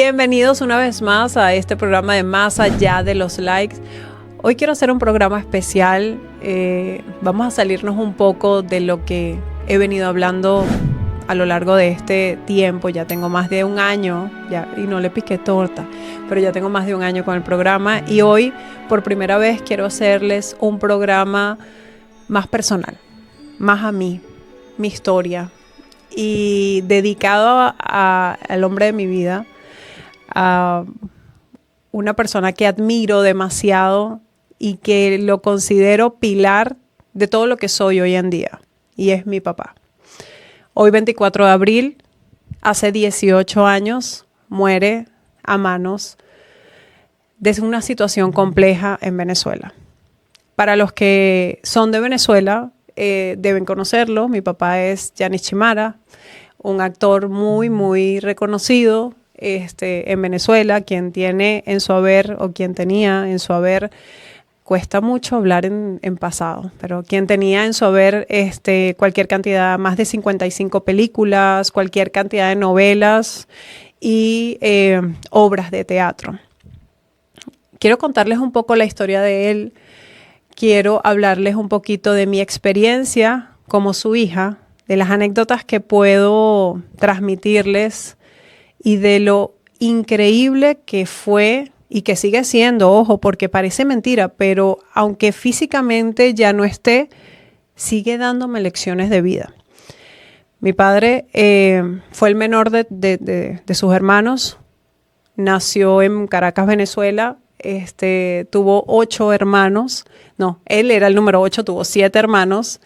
Bienvenidos una vez más a este programa de Más Allá de los Likes. Hoy quiero hacer un programa especial. Vamos a salirnos un poco de lo que he venido hablando a lo largo de este tiempo. Ya tengo más de un año, y no le piqué torta, pero ya tengo más de un año con el programa. Y hoy, por primera vez, quiero hacerles un programa más personal, más a mí, mi historia, y dedicado al hombre de mi vida, a una persona que admiro demasiado y que lo considero pilar de todo lo que soy hoy en día, y es mi papá. Hoy 24 de abril, hace 18 años, muere a manos de una situación compleja en Venezuela. Para los que son de Venezuela, deben conocerlo. Mi papá es Yanis Chimara, un actor muy reconocido en Venezuela, quien tiene en su haber, o quien tenía en su haber, cuesta mucho hablar en pasado, pero quien tenía en su haber cualquier cantidad, más de 55 películas, cualquier cantidad de novelas y obras de teatro. Quiero contarles un poco la historia de él. Quiero hablarles un poquito de mi experiencia como su hija, de las anécdotas que puedo transmitirles y de lo increíble que fue y que sigue siendo, ojo, porque parece mentira, pero aunque físicamente ya no esté, sigue dándome lecciones de vida. Mi padre fue el menor de sus hermanos, nació en Caracas, Venezuela. Tuvo 8 hermanos, no, él era el número 8, tuvo 7 hermanos.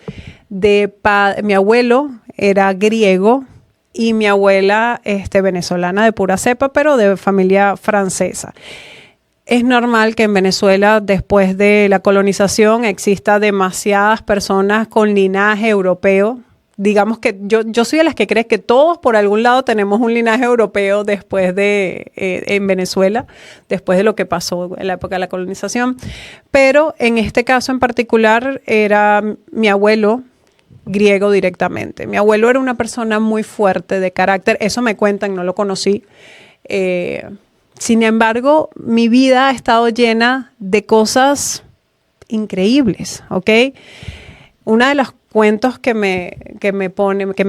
Mi abuelo era griego y mi abuela venezolana de pura cepa, pero de familia francesa. Es normal que en Venezuela, después de la colonización, exista demasiadas personas con linaje europeo. Digamos que yo soy de las que cree que todos por algún lado tenemos un linaje europeo después en Venezuela, después de lo que pasó en la época de la colonización. Pero en este caso en particular era mi abuelo griego directamente. Mi abuelo era una persona muy fuerte de carácter, eso me cuentan, no lo conocí. Sin embargo, mi vida ha estado llena de cosas increíbles, ¿ok? Una de las cuentos que me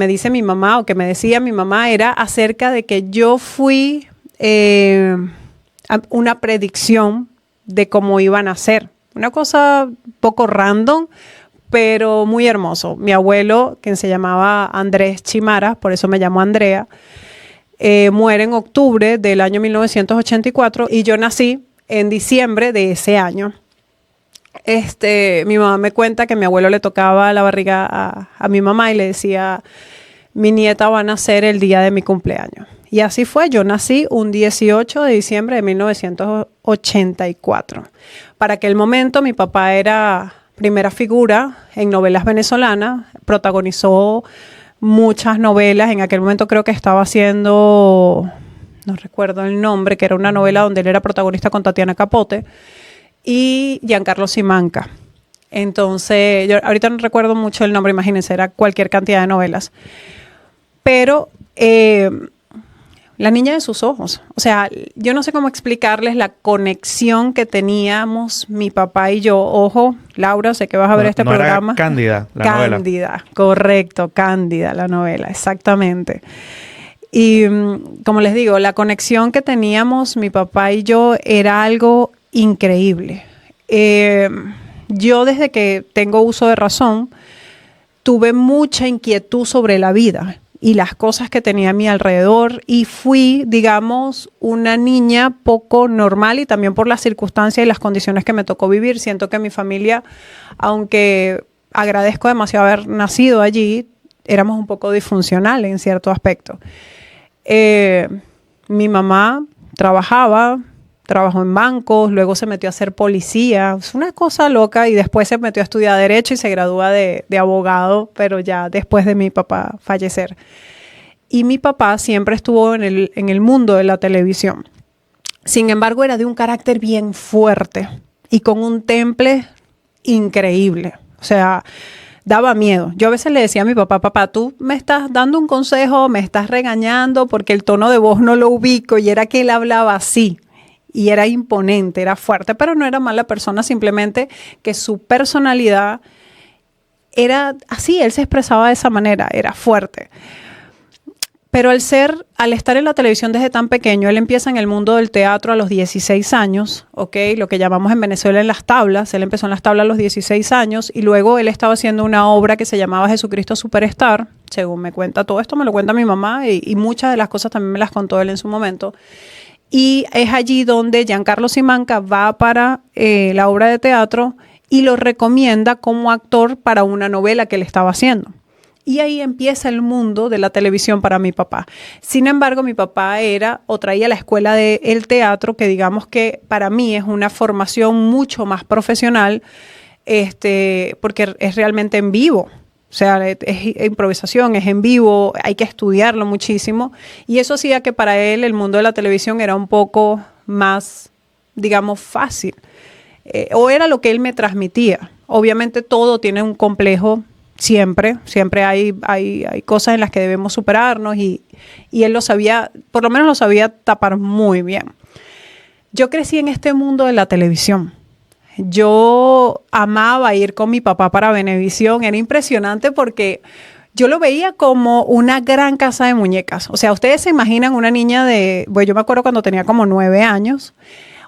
dice mi mamá, o que me decía mi mamá, era acerca de que yo fui una predicción de cómo iban a ser. Una cosa poco random, pero muy hermoso. Mi abuelo, quien se llamaba Andrés Chimara, por eso me llamo Andrea, muere en octubre del año 1984 y yo nací en diciembre de ese año. Mi mamá me cuenta que mi abuelo le tocaba la barriga a mi mamá y le decía: mi nieta va a nacer el día de mi cumpleaños. Y así fue, yo nací un 18 de diciembre de 1984. Para aquel momento mi papá era primera figura en novelas venezolanas, protagonizó muchas novelas. En aquel momento creo que estaba haciendo, no recuerdo el nombre, que era una novela donde él era protagonista con Tatiana Capote y Giancarlo Simanca. Entonces, yo ahorita no recuerdo mucho el nombre, imagínense, era cualquier cantidad de novelas. Pero la niña de sus ojos, o sea, yo no sé cómo explicarles la conexión que teníamos mi papá y yo. Ojo, Laura, sé que vas a ver este programa. Era Cándida, la novela. Cándida, correcto, Cándida, la novela, exactamente. Y como les digo, la conexión que teníamos mi papá y yo era algo increíble. Yo desde que tengo uso de razón tuve mucha inquietud sobre la vida y las cosas que tenía a mi alrededor, y fui, digamos, una niña poco normal, y también por las circunstancias y las condiciones que me tocó vivir. Siento que mi familia, aunque agradezco demasiado haber nacido allí, éramos un poco disfuncionales en cierto aspecto. Mi mamá trabajó en bancos, luego se metió a ser policía, es una cosa loca, y después se metió a estudiar Derecho y se gradúa de abogado, pero ya después de mi papá fallecer. Y mi papá siempre estuvo en el mundo de la televisión. Sin embargo, era de un carácter bien fuerte y con un temple increíble. O sea, daba miedo. Yo a veces le decía a mi papá, papá, tú me estás dando un consejo, me estás regañando porque el tono de voz no lo ubico, y era que él hablaba así. Y era imponente, era fuerte, pero no era mala persona, simplemente que su personalidad era así, él se expresaba de esa manera, era fuerte. Pero al estar en la televisión desde tan pequeño, él empieza en el mundo del teatro a los 16 años, ¿ok? Lo que llamamos en Venezuela en las tablas. Él empezó en las tablas a los 16 años y luego él estaba haciendo una obra que se llamaba Jesucristo Superstar. Según me cuenta todo esto, me lo cuenta mi mamá y muchas de las cosas también me las contó él en su momento. Y es allí donde Giancarlo Simanca va para la obra de teatro y lo recomienda como actor para una novela que él estaba haciendo. Y ahí empieza el mundo de la televisión para mi papá. Sin embargo, mi papá traía la escuela del teatro, que digamos que para mí es una formación mucho más profesional, porque es realmente en vivo. O sea, es improvisación, es en vivo, hay que estudiarlo muchísimo. Y eso hacía que para él el mundo de la televisión era un poco más, digamos, fácil. O era lo que él me transmitía. Obviamente todo tiene un complejo. Siempre hay cosas en las que debemos superarnos y él lo sabía, por lo menos lo sabía tapar muy bien. Yo crecí en este mundo de la televisión. Yo amaba ir con mi papá para Venevisión. Era impresionante porque yo lo veía como una gran casa de muñecas. O sea, ustedes se imaginan una niña yo me acuerdo cuando tenía como 9 años,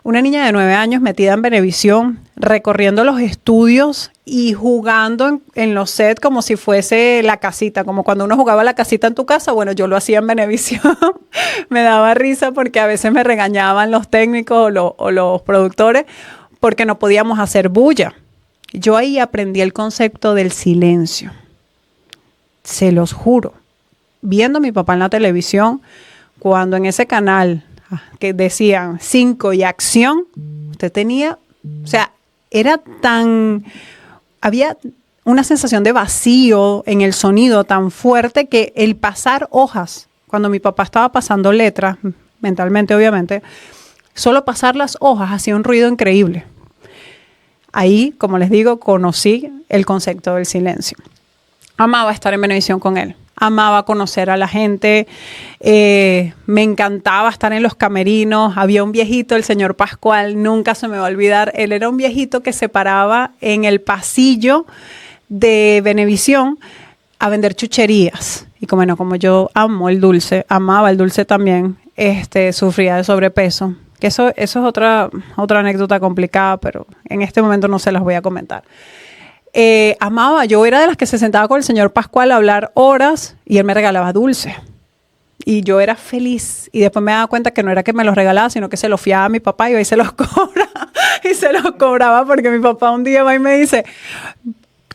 una niña de 9 años metida en Venevisión, recorriendo los estudios y jugando en los sets como si fuese la casita, como cuando uno jugaba la casita en tu casa. Bueno, yo lo hacía en Venevisión. Me daba risa porque a veces me regañaban los técnicos o los productores porque no podíamos hacer bulla. Yo ahí aprendí el concepto del silencio. Se los juro. Viendo a mi papá en la televisión, cuando en ese canal que decían 5 y acción, usted tenía, o sea, había una sensación de vacío en el sonido tan fuerte que el pasar hojas, cuando mi papá estaba pasando letras, mentalmente obviamente, solo pasar las hojas hacía un ruido increíble. Ahí, como les digo, conocí el concepto del silencio. Amaba estar en Venevisión con él. Amaba conocer a la gente, me encantaba estar en los camerinos. Había un viejito, el señor Pascual, nunca se me va a olvidar. Él era un viejito que se paraba en el pasillo de Venevisión a vender chucherías. Y como yo amo el dulce, amaba el dulce también, sufría de sobrepeso. Que eso es otra anécdota complicada, pero en este momento no se las voy a comentar. Yo era de las que se sentaba con el señor Pascual a hablar horas y él me regalaba dulce. Y yo era feliz. Y después me daba cuenta que no era que me los regalaba, sino que se los fiaba a mi papá y hoy se los cobra. Y se los cobraba porque mi papá un día va y me dice,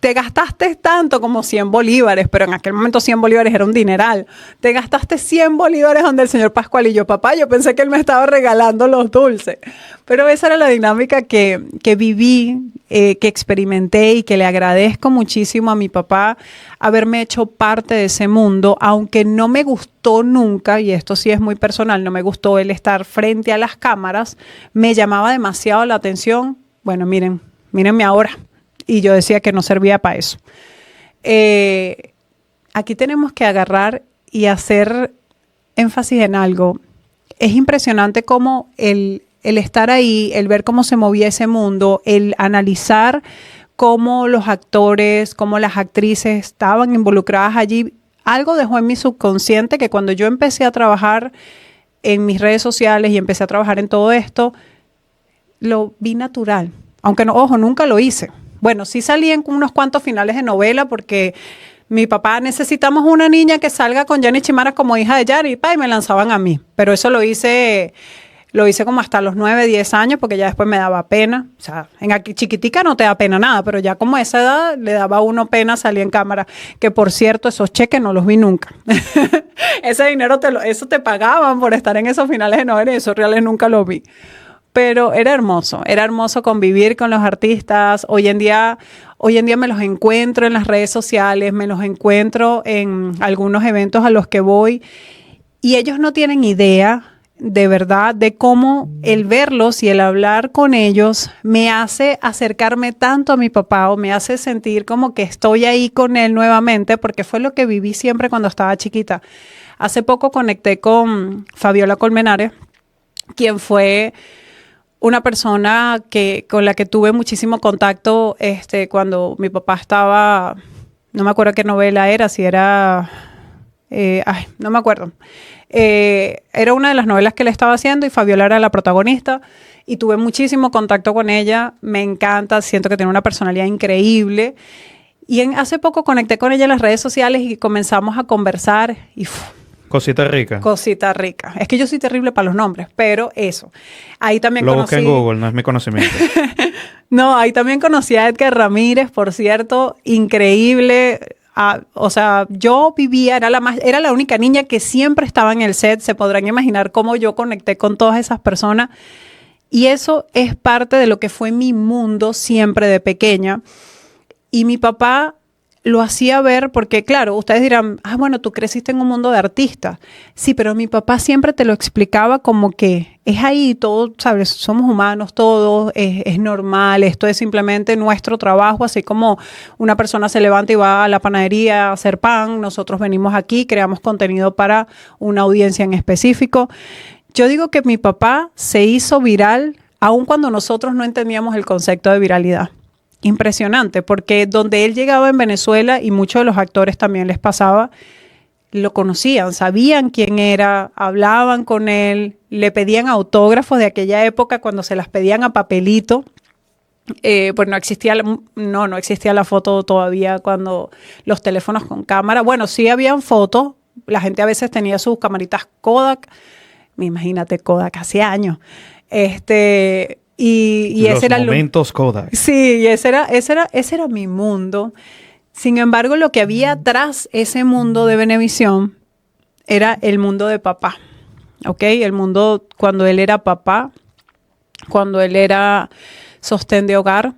te gastaste tanto como 100 bolívares, pero en aquel momento 100 bolívares era un dineral. Te gastaste 100 bolívares donde el señor Pascual. Y yo, papá, yo pensé que él me estaba regalando los dulces. Pero esa era la dinámica que viví, que experimenté y que le agradezco muchísimo a mi papá haberme hecho parte de ese mundo, aunque no me gustó nunca, y esto sí es muy personal, no me gustó el estar frente a las cámaras, me llamaba demasiado la atención. Bueno, mírenme ahora. Y yo decía que no servía para eso. Aquí tenemos que agarrar y hacer énfasis en algo. Es impresionante cómo el estar ahí, el ver cómo se movía ese mundo, el analizar cómo los actores, cómo las actrices estaban involucradas allí. Algo dejó en mi subconsciente que cuando yo empecé a trabajar en mis redes sociales y empecé a trabajar en todo esto, lo vi natural. Aunque, nunca lo hice. Bueno, sí salí en unos cuantos finales de novela porque mi papá, necesitamos una niña que salga con Yanni Chimara como hija de Yari, y me lanzaban a mí. Pero eso lo hice como hasta los 9, 10 años porque ya después me daba pena. O sea, aquí chiquitica no te da pena nada, pero ya como a esa edad le daba a uno pena salir en cámara. Que por cierto, esos cheques no los vi nunca. Ese dinero eso te pagaban por estar en esos finales de novela y esos reales nunca los vi. Pero era hermoso convivir con los artistas. Hoy en día me los encuentro en las redes sociales, me los encuentro en algunos eventos a los que voy y ellos no tienen idea de verdad de cómo el verlos y el hablar con ellos me hace acercarme tanto a mi papá o me hace sentir como que estoy ahí con él nuevamente, porque fue lo que viví siempre cuando estaba chiquita. Hace poco conecté con Fabiola Colmenares, quien fue una persona con la que tuve muchísimo contacto cuando mi papá estaba, no me acuerdo qué novela era, si era, no me acuerdo. Era una de las novelas que él estaba haciendo y Fabiola era la protagonista y tuve muchísimo contacto con ella. Me encanta, siento que tiene una personalidad increíble. Y hace poco conecté con ella en las redes sociales y comenzamos a conversar y cosita rica. Cosita rica. Es que yo soy terrible para los nombres, pero eso. Ahí también lo busqué en Google, no es mi conocimiento. No, ahí también conocí a Edgar Ramírez, por cierto, increíble. O sea, yo vivía, era la única niña que siempre estaba en el set. Se podrán imaginar cómo yo conecté con todas esas personas. Y eso es parte de lo que fue mi mundo siempre de pequeña. Y mi papá lo hacía ver porque, claro, ustedes dirán, bueno, tú creciste en un mundo de artistas. Sí, pero mi papá siempre te lo explicaba como que es ahí, todo, ¿sabes? Somos humanos todos, es normal, esto es simplemente nuestro trabajo, así como una persona se levanta y va a la panadería a hacer pan, nosotros venimos aquí, creamos contenido para una audiencia en específico. Yo digo que mi papá se hizo viral aun cuando nosotros no entendíamos el concepto de viralidad. Impresionante, porque donde él llegaba en Venezuela y muchos de los actores también les pasaba, lo conocían, sabían quién era, hablaban con él, le pedían autógrafos de aquella época cuando se las pedían a papelito. Pues no existía la foto todavía cuando los teléfonos con cámara. Bueno, sí habían fotos, la gente a veces tenía sus camaritas Kodak, imagínate Kodak hace años. Y ese era momentos Kodak. Sí, y ese era mi mundo. Sin embargo, lo que había tras ese mundo de Venevisión era el mundo de papá. ¿Ok? El mundo cuando él era papá, cuando él era sostén de hogar,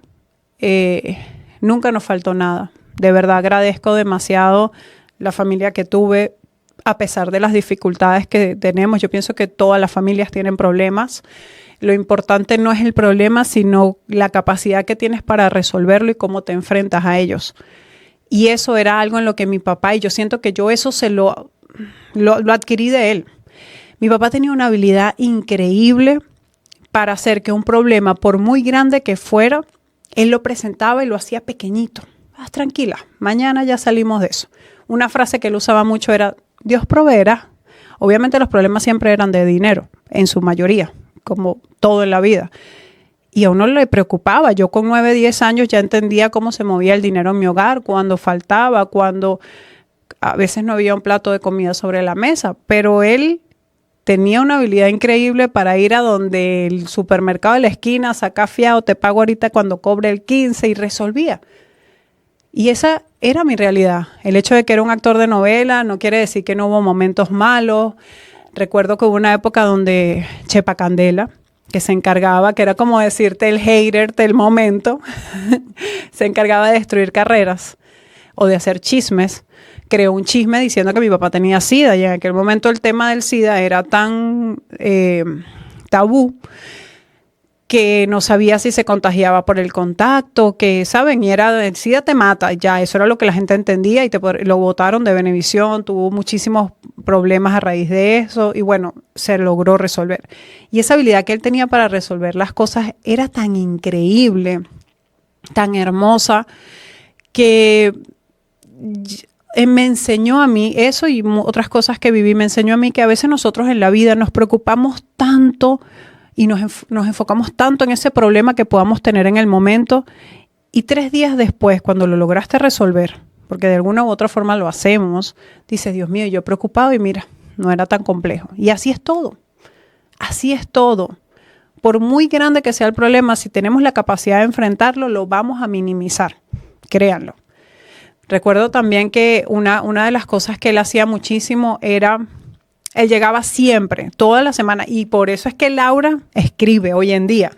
nunca nos faltó nada. De verdad agradezco demasiado la familia que tuve, a pesar de las dificultades que tenemos. Yo pienso que todas las familias tienen problemas. Lo importante no es el problema, sino la capacidad que tienes para resolverlo y cómo te enfrentas a ellos. Y eso era algo en lo que mi papá, y yo siento que yo eso lo adquirí de él. Mi papá tenía una habilidad increíble para hacer que un problema, por muy grande que fuera, él lo presentaba y lo hacía pequeñito. Tranquila, mañana ya salimos de eso. Una frase que él usaba mucho era, Dios proveerá. Obviamente los problemas siempre eran de dinero, en su mayoría, como todo en la vida. Y a uno le preocupaba. Yo con 9, 10 años ya entendía cómo se movía el dinero en mi hogar, cuando faltaba, cuando a veces no había un plato de comida sobre la mesa. Pero él tenía una habilidad increíble para ir a donde el supermercado de la esquina, saca fiado, te pago ahorita cuando cobre el 15 y resolvía. Y esa era mi realidad. El hecho de que era un actor de novela no quiere decir que no hubo momentos malos. Recuerdo que hubo una época donde Chepa Candela, que se encargaba, que era como decirte el hater del momento, se encargaba de destruir carreras o de hacer chismes. Creó un chisme diciendo que mi papá tenía SIDA y en aquel momento el tema del SIDA era tan tabú que no sabía si se contagiaba por el contacto, que, ¿saben? Y era, el SIDA te mata, ya, eso era lo que la gente entendía y lo botaron de Venevisión, tuvo muchísimos problemas a raíz de eso y bueno, se logró resolver. Y esa habilidad que él tenía para resolver las cosas era tan increíble, tan hermosa, que me enseñó a mí eso y otras cosas que viví, me enseñó a mí que a veces nosotros en la vida nos preocupamos tanto y nos enfocamos tanto en ese problema que podamos tener en el momento y 3 días después, cuando lo lograste resolver, porque de alguna u otra forma lo hacemos, dices, Dios mío, yo preocupado y mira, no era tan complejo. Y así es todo, así es todo. Por muy grande que sea el problema, si tenemos la capacidad de enfrentarlo, lo vamos a minimizar, créanlo. Recuerdo también que una de las cosas que él hacía muchísimo era, él llegaba siempre, toda la semana, y por eso es que Laura escribe hoy en día.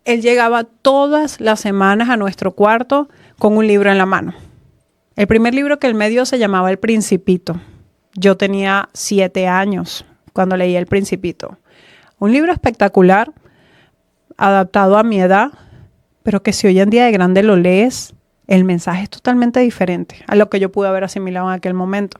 Él llegaba todas las semanas a nuestro cuarto con un libro en la mano. El primer libro que él me dio se llamaba El Principito. Yo tenía 7 años cuando leí El Principito. Un libro espectacular, adaptado a mi edad, pero que si hoy en día de grande lo lees, el mensaje es totalmente diferente a lo que yo pude haber asimilado en aquel momento.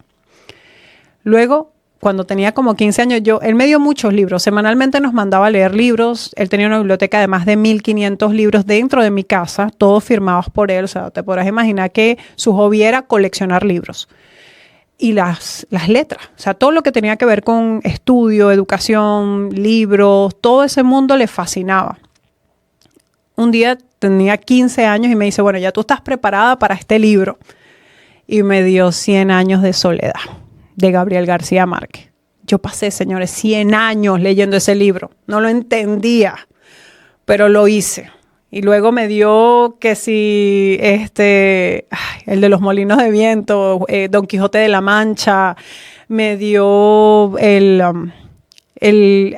Luego, cuando tenía como 15 años, él me dio muchos libros. Semanalmente nos mandaba a leer libros. Él tenía una biblioteca de más de 1,500 libros dentro de mi casa, todos firmados por él. O sea, te podrás imaginar que su hobby era coleccionar libros. Y las letras, o sea, todo lo que tenía que ver con estudio, educación, libros, todo ese mundo le fascinaba. Un día tenía 15 años y me dice, bueno, ya tú estás preparada para este libro. Y me dio 100 años de soledad, de Gabriel García Márquez. Yo pasé, señores, 100 años leyendo ese libro. No lo entendía, pero lo hice. Y luego me dio que si el de los molinos de viento, Don Quijote de la Mancha, me dio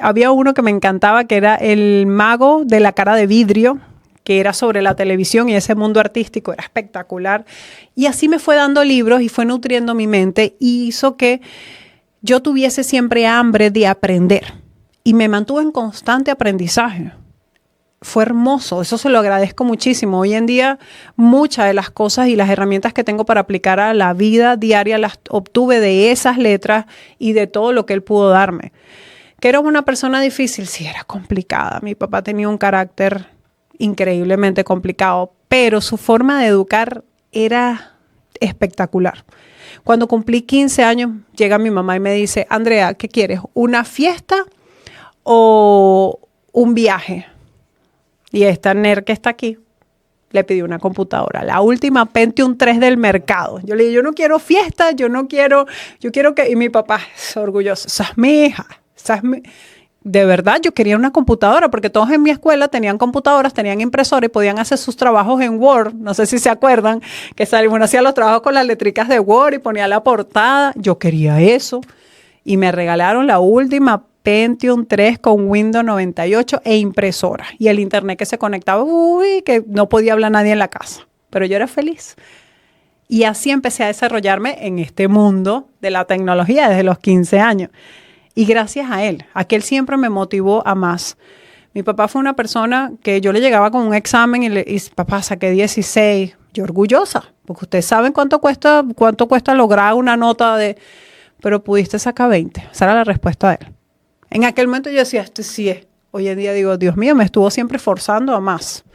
había uno que me encantaba que era El mago de la cara de vidrio, que era sobre la televisión y ese mundo artístico era espectacular. Y así me fue dando libros y fue nutriendo mi mente y hizo que yo tuviese siempre hambre de aprender y me mantuve en constante aprendizaje. Fue hermoso, eso se lo agradezco muchísimo. Hoy en día muchas de las cosas y las herramientas que tengo para aplicar a la vida diaria las obtuve de esas letras y de todo lo que él pudo darme. ¿Que era una persona difícil? Sí, era complicada. Mi papá tenía un carácter increíblemente complicado, pero su forma de educar era espectacular. Cuando cumplí 15 años, llega mi mamá y me dice, Andrea, ¿qué quieres? ¿Una fiesta o un viaje? Y esta nerd que está aquí le pidió una computadora, la última Pentium 3 del mercado. Yo le dije, yo no quiero fiesta, yo quiero que... Y mi papá es orgulloso, esa es mi hija, De verdad, yo quería una computadora porque todos en mi escuela tenían computadoras, tenían impresora y podían hacer sus trabajos en Word. No sé si se acuerdan que uno hacía los trabajos con las letricas de Word y ponía la portada. Yo quería eso y me regalaron la última Pentium 3 con Windows 98 e impresora. Y el internet que se conectaba, que no podía hablar nadie en la casa. Pero yo era feliz. Y así empecé a desarrollarme en este mundo de la tecnología desde los 15 años. Y gracias a él siempre me motivó a más. Mi papá fue una persona que yo le llegaba con un examen y papá, saqué 16. Yo orgullosa, porque ustedes saben cuánto cuesta lograr una nota pero pudiste sacar 20. Esa era la respuesta de él. En aquel momento yo decía, este sí es. Hoy en día digo, Dios mío, me estuvo siempre forzando a más.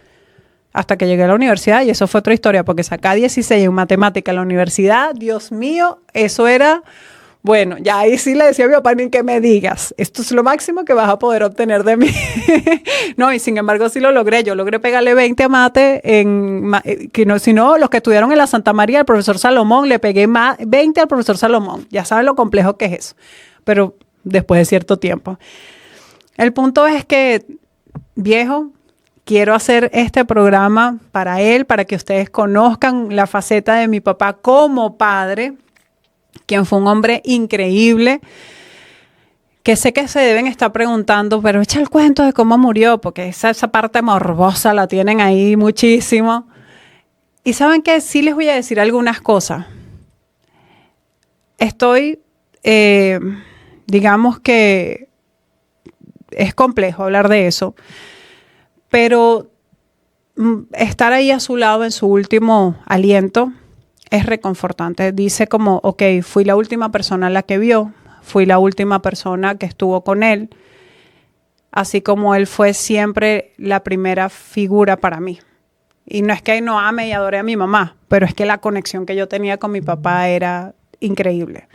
Hasta que llegué a la universidad y eso fue otra historia, porque sacar 16 en matemática en la universidad, Dios mío, eso era... Bueno, ya ahí sí le decía a mi papá, ni que me digas, esto es lo máximo que vas a poder obtener de mí. No, y sin embargo sí lo logré. Yo logré pegarle 20 a mate, si no, los que estudiaron en la Santa María, el profesor Salomón, le pegué 20 al profesor Salomón. Ya saben lo complejo que es eso. Pero después de cierto tiempo. El punto es que, viejo, quiero hacer este programa para él, para que ustedes conozcan la faceta de mi papá como padre, quien fue un hombre increíble, que sé que se deben estar preguntando, pero echa el cuento de cómo murió, porque esa parte morbosa la tienen ahí muchísimo. Y saben que sí les voy a decir algunas cosas. Digamos que es complejo hablar de eso, pero estar ahí a su lado en su último aliento es reconfortante. Dice como, ok, fui la última persona a la que vio, fui la última persona que estuvo con él, así como él fue siempre la primera figura para mí. Y no es que no ame y adore a mi mamá, pero es que la conexión que yo tenía con mi papá era increíble.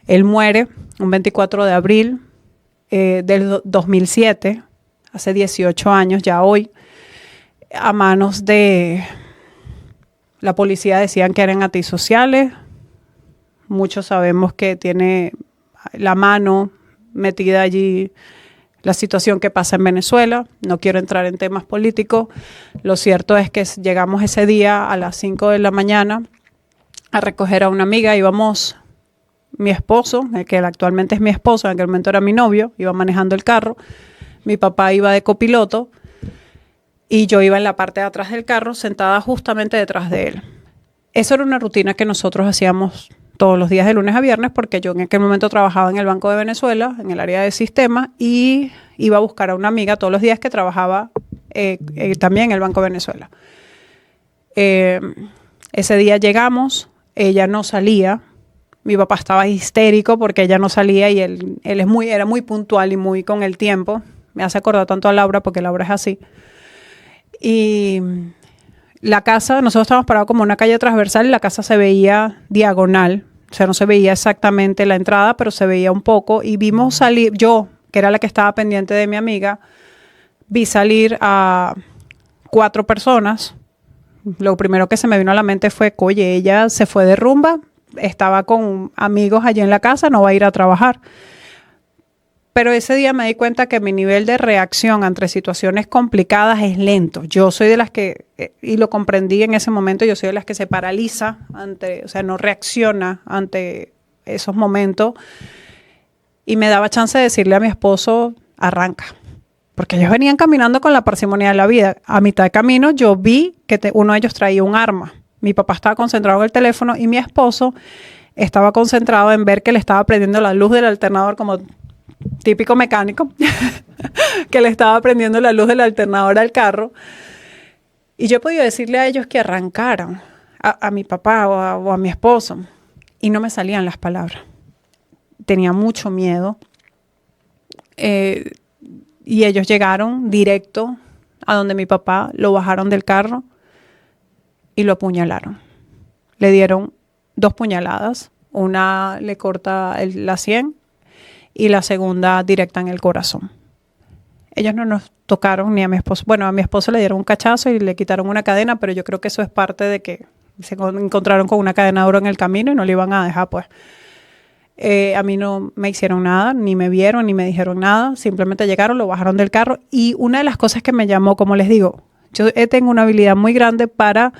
Él muere un 24 de abril del 2007, hace 18 años ya hoy, a manos de... La policía decían que eran antisociales. Muchos sabemos que tiene la mano metida allí la situación que pasa en Venezuela. No quiero entrar en temas políticos. Lo cierto es que llegamos ese día a las 5 de la mañana a recoger a una amiga. Íbamos mi esposo, que actualmente es mi esposo, en aquel momento era mi novio, iba manejando el carro. Mi papá iba de copiloto y yo iba en la parte de atrás del carro, sentada justamente detrás de él. Eso era una rutina que nosotros hacíamos todos los días de lunes a viernes, porque yo en aquel momento trabajaba en el Banco de Venezuela, en el área de sistemas, y iba a buscar a una amiga todos los días que trabajaba también en el Banco de Venezuela. Ese día llegamos, ella no salía, mi papá estaba histérico porque ella no salía y él era muy puntual y muy con el tiempo. Me hace acordar tanto a Laura porque Laura es así. Y la casa, nosotros estábamos parados como una calle transversal y la casa se veía diagonal. O sea, no se veía exactamente la entrada, pero se veía un poco. Y vimos salir, yo, que era la que estaba pendiente de mi amiga, vi salir a 4 personas. Lo primero que se me vino a la mente fue, oye, ella se fue de rumba, estaba con amigos allí en la casa, no va a ir a trabajar. Pero ese día me di cuenta que mi nivel de reacción ante situaciones complicadas es lento. Yo soy de las que, y lo comprendí en ese momento, yo soy de las que se paraliza ante, o sea, no reacciona ante esos momentos. Y me daba chance de decirle a mi esposo, arranca. Porque ellos venían caminando con la parsimonia de la vida. A mitad de camino yo vi que uno de ellos traía un arma. Mi papá estaba concentrado en el teléfono y mi esposo estaba concentrado en ver que le estaba prendiendo la luz del alternador como típico mecánico, que le estaba prendiendo la luz del alternador al carro. Y yo he podido decirle a ellos que arrancaran, a mi papá o a mi esposo, y no me salían las palabras. Tenía mucho miedo. Y ellos llegaron directo a donde mi papá, lo bajaron del carro y lo apuñalaron. Le dieron 2 puñaladas, una le corta la sien y la segunda directa en el corazón. Ellos no nos tocaron ni a mi esposo. Bueno, a mi esposo le dieron un cachazo y le quitaron una cadena, pero yo creo que eso es parte de que se encontraron con una cadena de oro en el camino y no le iban a dejar, pues. A mí no me hicieron nada, ni me vieron, ni me dijeron nada. Simplemente llegaron, lo bajaron del carro. Y una de las cosas que me llamó, como les digo, yo tengo una habilidad muy grande para...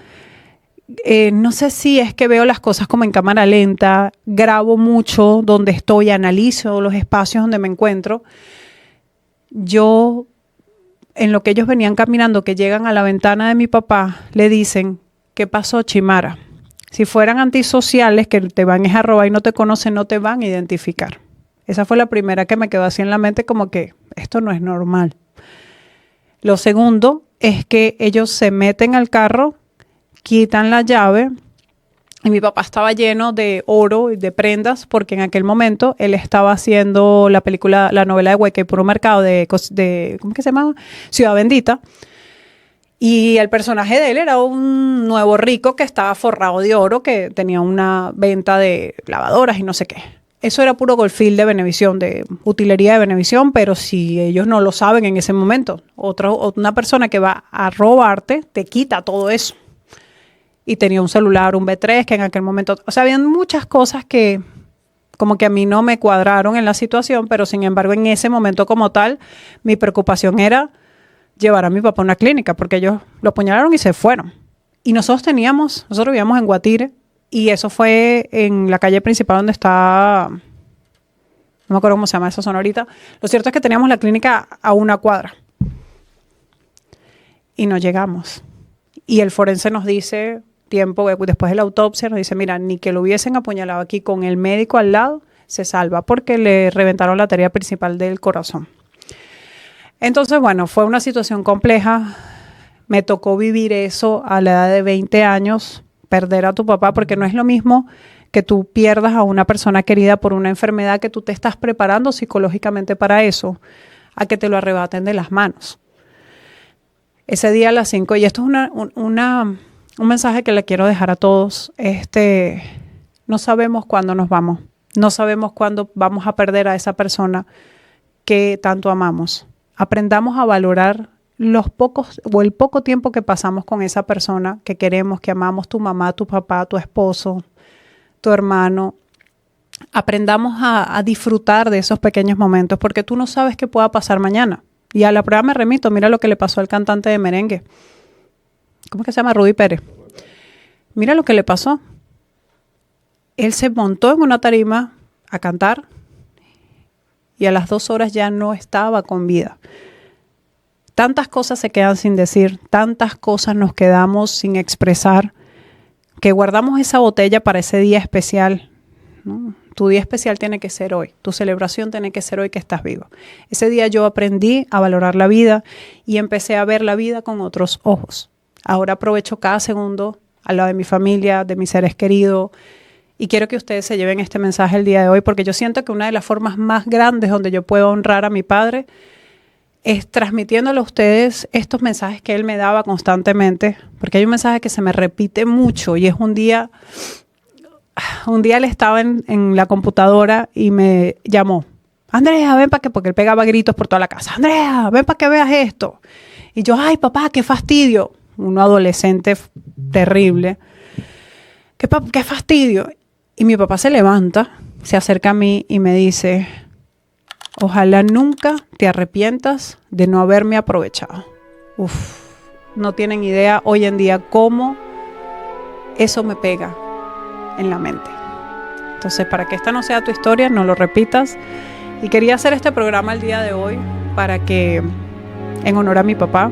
no sé si es que veo las cosas como en cámara lenta, grabo mucho donde estoy, analizo los espacios donde me encuentro. Yo, en lo que ellos venían caminando, que llegan a la ventana de mi papá, le dicen, ¿qué pasó, Chimara? Si fueran antisociales que te van a robar y no te conocen, no te van a identificar. Esa fue la primera que me quedó así en la mente, como que esto no es normal. Lo segundo es que ellos se meten al carro, quitan la llave y mi papá estaba lleno de oro y de prendas porque en aquel momento él estaba haciendo la novela de Hueca y Puro Mercado de ¿cómo que se llama? Ciudad Bendita. Y el personaje de él era un nuevo rico que estaba forrado de oro, que tenía una venta de lavadoras y no sé qué. Eso era puro Goldfield de Venevisión, de utilería de Venevisión, pero si ellos no lo saben en ese momento, una persona que va a robarte te quita todo eso. Y tenía un celular, un B3, que en aquel momento... O sea, habían muchas cosas que como que a mí no me cuadraron en la situación, pero sin embargo en ese momento como tal, mi preocupación era llevar a mi papá a una clínica, porque ellos lo apuñalaron y se fueron. Y nosotros vivíamos en Guatire, y eso fue en la calle principal donde está, no me acuerdo cómo se llama esa zona ahorita. Lo cierto es que teníamos la clínica a 1 cuadra. Y no llegamos. Y el forense nos dice, tiempo después de la autopsia, nos dice, mira, ni que lo hubiesen apuñalado aquí con el médico al lado, se salva, porque le reventaron la arteria principal del corazón. Entonces, bueno, fue una situación compleja. Me tocó vivir eso a la edad de 20 años, perder a tu papá, porque no es lo mismo que tú pierdas a una persona querida por una enfermedad que tú te estás preparando psicológicamente para eso, a que te lo arrebaten de las manos. Ese día a las 5, y esto es un mensaje que le quiero dejar a todos, no sabemos cuándo nos vamos, no sabemos cuándo vamos a perder a esa persona que tanto amamos. Aprendamos a valorar el poco tiempo que pasamos con esa persona que queremos, que amamos, tu mamá, tu papá, tu esposo, tu hermano. Aprendamos a disfrutar de esos pequeños momentos, porque tú no sabes qué pueda pasar mañana. Y a la prueba me remito, mira lo que le pasó al cantante de merengue. ¿Cómo es que se llama? Rudy Pérez. Mira lo que le pasó. Él se montó en una tarima a cantar y a las 2 horas ya no estaba con vida. Tantas cosas se quedan sin decir, tantas cosas nos quedamos sin expresar, que guardamos esa botella para ese día especial. ¿no? Tu día especial tiene que ser hoy, tu celebración tiene que ser hoy que estás vivo. Ese día yo aprendí a valorar la vida y empecé a ver la vida con otros ojos. Ahora aprovecho cada segundo al lado de mi familia, de mis seres queridos, y quiero que ustedes se lleven este mensaje el día de hoy, porque yo siento que una de las formas más grandes donde yo puedo honrar a mi padre es transmitiéndole a ustedes estos mensajes que él me daba constantemente, porque hay un mensaje que se me repite mucho y es un día él estaba en la computadora y me llamó. Andrea, ven para que, porque él pegaba gritos por toda la casa. Andrea, ven para que veas esto. Y yo, ay papá, qué fastidio. Un adolescente terrible. Qué fastidio. Y mi papá se levanta, se acerca a mí y me dice, ojalá nunca te arrepientas de no haberme aprovechado. Uf, no tienen idea hoy en día cómo eso me pega en la mente. Entonces, para que esta no sea tu historia, no lo repitas. Y quería hacer este programa el día de hoy para que, en honor a mi papá,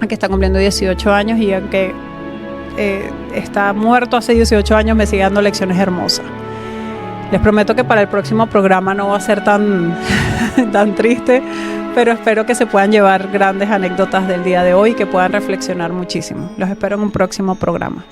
que está cumpliendo 18 años y aunque está muerto hace 18 años, me sigue dando lecciones hermosas. Les prometo que para el próximo programa no va a ser tan triste, pero espero que se puedan llevar grandes anécdotas del día de hoy y que puedan reflexionar muchísimo. Los espero en un próximo programa.